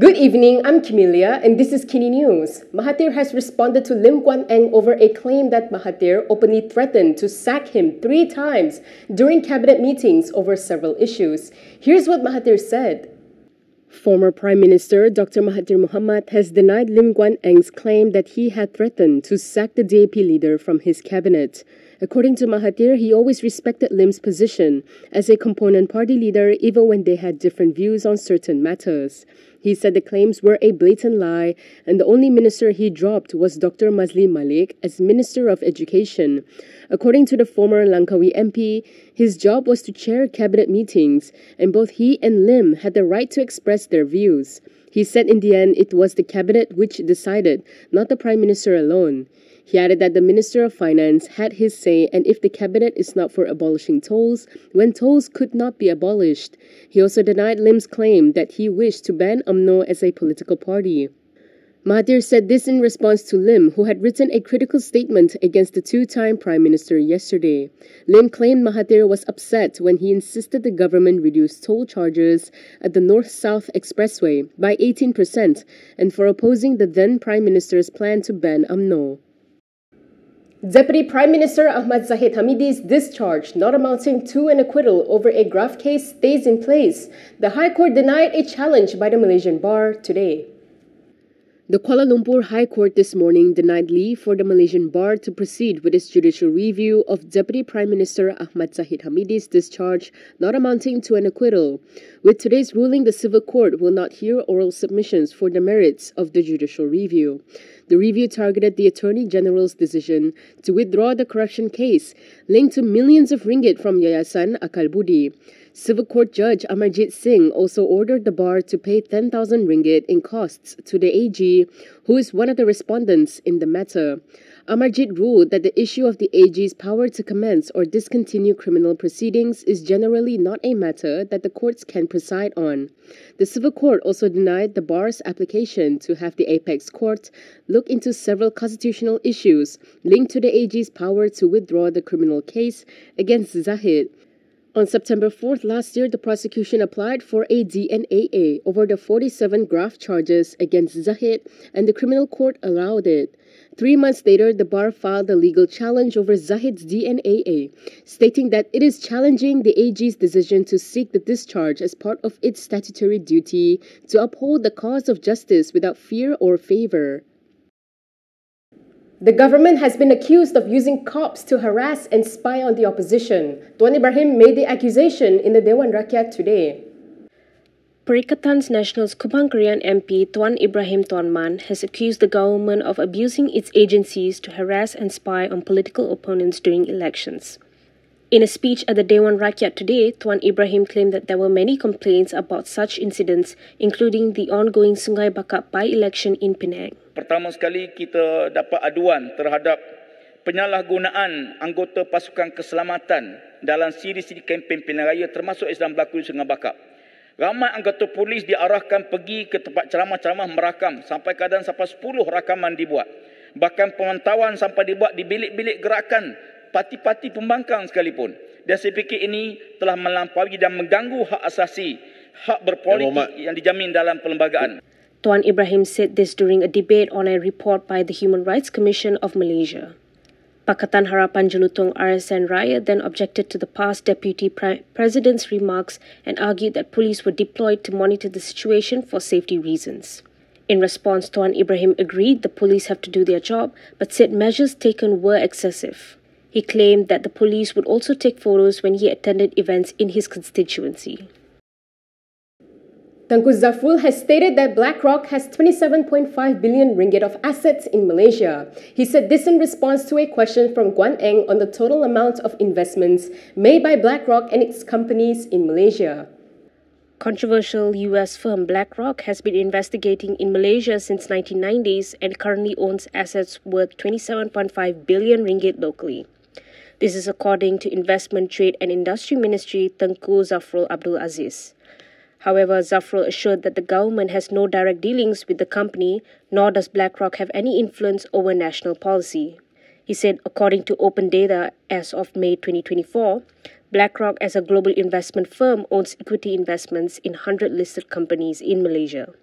Good evening, I'm Camelia, and this is KiniNews. Mahathir has responded to Lim Guan Eng over a claim that Mahathir openly threatened to sack him 3 times during cabinet meetings over several issues. Here's what Mahathir said. Former Prime Minister Dr Mahathir Mohamad has denied Lim Guan Eng's claim that he had threatened to sack the DAP leader from his cabinet. According to Mahathir, he always respected Lim's position as a component party leader even when they had different views on certain matters. He said the claims were a blatant lie and the only minister he dropped was Dr Mazli Malik as Minister of Education. According to the former Langkawi MP, his job was to chair cabinet meetings and both he and Lim had the right to express their views. He said in the end it was the cabinet which decided, not the Prime Minister alone. He added that the Minister of Finance had his say and if the cabinet is not for abolishing tolls, when tolls could not be abolished. He also denied Lim's claim that he wished to ban UMNO as a political party. Mahathir said this in response to Lim, who had written a critical statement against the 2-time Prime Minister yesterday. Lim claimed Mahathir was upset when he insisted the government reduce toll charges at the North-South Expressway by 18% and for opposing the then Prime Minister's plan to ban UMNO. Deputy Prime Minister Ahmad Zahid's discharge, not amounting to an acquittal over a graft case, stays in place. The High Court denied a challenge by the Malaysian Bar today. The Kuala Lumpur High Court this morning denied leave for the Malaysian Bar to proceed with its judicial review of Deputy Prime Minister Ahmad Hamidi's discharge, not amounting to an acquittal. With today's ruling, the Civil Court will not hear oral submissions for the merits of the judicial review. The review targeted the Attorney General's decision to withdraw the corruption case linked to millions of ringgit from Yayasan Akal Budi. Civil Court Judge Amarjit Singh also ordered the bar to pay 10,000 ringgit in costs to the AG, who is one of the respondents in the matter. Amarjit ruled that the issue of the AG's power to commence or discontinue criminal proceedings is generally not a matter that the courts can preside on. The Civil Court also denied the bar's application to have the Apex Court look into several constitutional issues linked to the AG's power to withdraw the criminal case against Zahid. On September 4th last year, the prosecution applied for a DNAA over the 47 graft charges against Zahid, and the criminal court allowed it. 3 months later, the bar filed a legal challenge over Zahid's DNAA, stating that it is challenging the AG's decision to seek the discharge as part of its statutory duty to uphold the cause of justice without fear or favor. The government has been accused of using cops to harass and spy on the opposition. Tuan Ibrahim made the accusation in the Dewan Rakyat today. Perikatan Nasional's Kupang Krian MP Tuan Ibrahim Tuan Man has accused the government of abusing its agencies to harass and spy on political opponents during elections. In a speech at the Dewan Rakyat today, Tuan Ibrahim claimed that there were many complaints about such incidents, including the ongoing Sungai Bakap by-election in Penang. Pertama sekali kita dapat aduan terhadap penyalahgunaan anggota pasukan keselamatan dalam siri-siri kempen pilihan raya termasuk Islam berlaku di Sungai Bakap. Ramai anggota polis diarahkan pergi ke tempat ceramah-ceramah merakam sampai kadang sampai 10 rakaman dibuat. Bahkan pemantauan sampai dibuat di bilik-bilik gerakan parti-parti pembangkang sekalipun. Dan saya fikir ini telah melampaui dan mengganggu hak asasi, hak berpolitik yang dijamin dalam perlembagaan. Tuan Ibrahim said this during a debate on a report by the Human Rights Commission of Malaysia. Pakatan Harapan Jelutong RSN Raya then objected to the past Deputy President's remarks and argued that police were deployed to monitor the situation for safety reasons. In response, Tuan Ibrahim agreed the police have to do their job, but said measures taken were excessive. He claimed that the police would also take photos when he attended events in his constituency. Tengku Zafrul has stated that BlackRock has 27.5 billion ringgit of assets in Malaysia. He said this in response to a question from Guan Eng on the total amount of investments made by BlackRock and its companies in Malaysia. Controversial US firm BlackRock has been investigating in Malaysia since 1990s and currently owns assets worth 27.5 billion ringgit locally. This is according to Investment, Trade and Industry Ministry Tengku Zafrul Abdul Aziz. However, Zafrul assured that the government has no direct dealings with the company, nor does BlackRock have any influence over national policy. He said, according to open data as of May 2024, BlackRock, as a global investment firm, owns equity investments in 100 listed companies in Malaysia.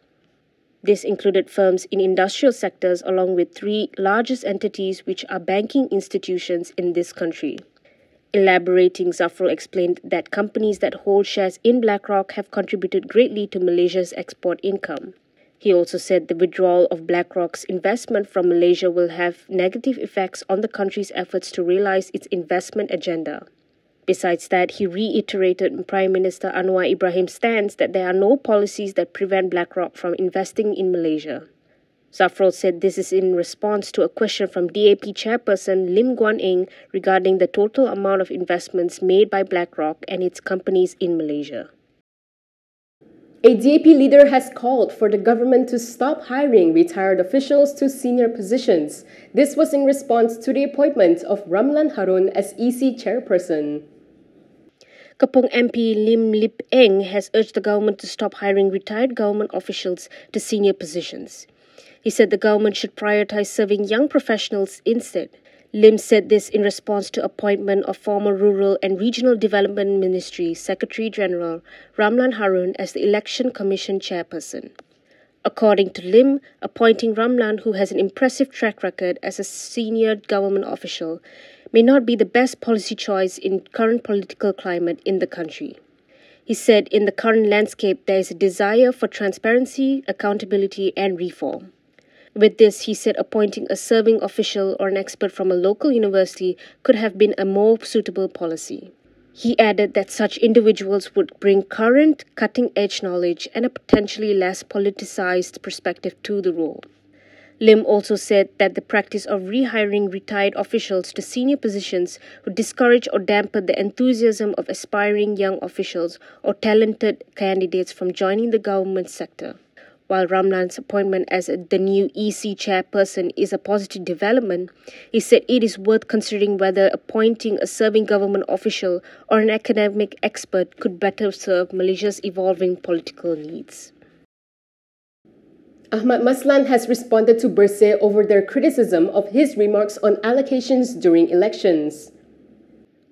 This included firms in industrial sectors along with 3 largest entities which are banking institutions in this country. Elaborating, Zafrul explained that companies that hold shares in BlackRock have contributed greatly to Malaysia's export income. He also said the withdrawal of BlackRock's investment from Malaysia will have negative effects on the country's efforts to realize its investment agenda. Besides that, he reiterated Prime Minister Anwar Ibrahim's stance that there are no policies that prevent BlackRock from investing in Malaysia. Zafrul said this is in response to a question from DAP chairperson Lim Guan Eng regarding the total amount of investments made by BlackRock and its companies in Malaysia. A DAP leader has called for the government to stop hiring retired officials to senior positions. This was in response to the appointment of Ramlan Harun as EC chairperson. Kapong MP Lim Guan Eng has urged the government to stop hiring retired government officials to senior positions. He said the government should prioritize serving young professionals instead. Lim said this in response to appointment of former Rural and Regional Development Ministry Secretary General Ramlan Harun as the Election Commission chairperson. According to Lim, appointing Ramlan, who has an impressive track record as a senior government official, may not be the best policy choice in current political climate in the country. He said in the current landscape there is a desire for transparency, accountability and reform. With this, he said appointing a serving official or an expert from a local university could have been a more suitable policy. He added that such individuals would bring current, cutting-edge knowledge and a potentially less politicized perspective to the role. Lim also said that the practice of rehiring retired officials to senior positions would discourage or dampen the enthusiasm of aspiring young officials or talented candidates from joining the government sector. While Ramlan's appointment as the new EC chairperson is a positive development, he said it is worth considering whether appointing a serving government official or an academic expert could better serve Malaysia's evolving political needs. Ahmad Maslan has responded to Bersih over their criticism of his remarks on allocations during elections.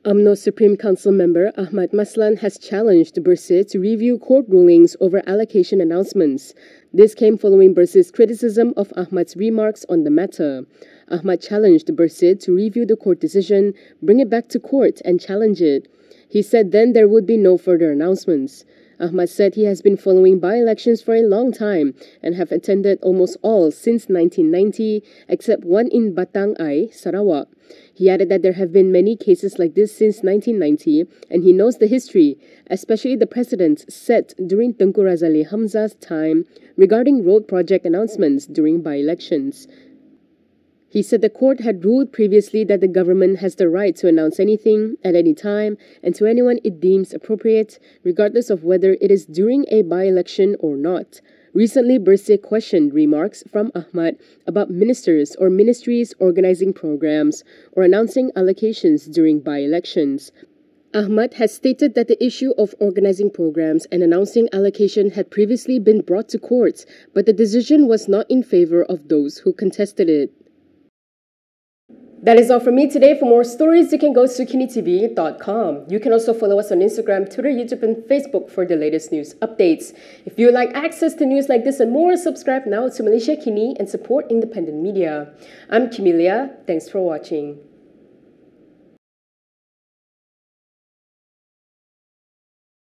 UMNO Supreme Council member Ahmad Maslan has challenged Bersih to review court rulings over allocation announcements. This came following Bersih's criticism of Ahmad's remarks on the matter. Ahmad challenged Bersih to review the court decision, bring it back to court and challenge it. He said then there would be no further announcements. Ahmad said he has been following by-elections for a long time and have attended almost all since 1990, except one in Batang Ai, Sarawak. He added that there have been many cases like this since 1990, and he knows the history, especially the precedents set during Tengku Razaleigh Hamzah's time regarding road project announcements during by-elections. He said the court had ruled previously that the government has the right to announce anything at any time and to anyone it deems appropriate, regardless of whether it is during a by-election or not. Recently, Bersih questioned remarks from Ahmad about ministers or ministries organizing programs or announcing allocations during by-elections. Ahmad has stated that the issue of organizing programs and announcing allocation had previously been brought to court, but the decision was not in favor of those who contested it. That is all from me today. For more stories, you can go to Kinitv.com. You can also follow us on Instagram, Twitter, YouTube, and Facebook for the latest news updates. If you would like access to news like this and more, subscribe now to Malaysia Kini and support independent media. I'm Kimilia. Thanks for watching.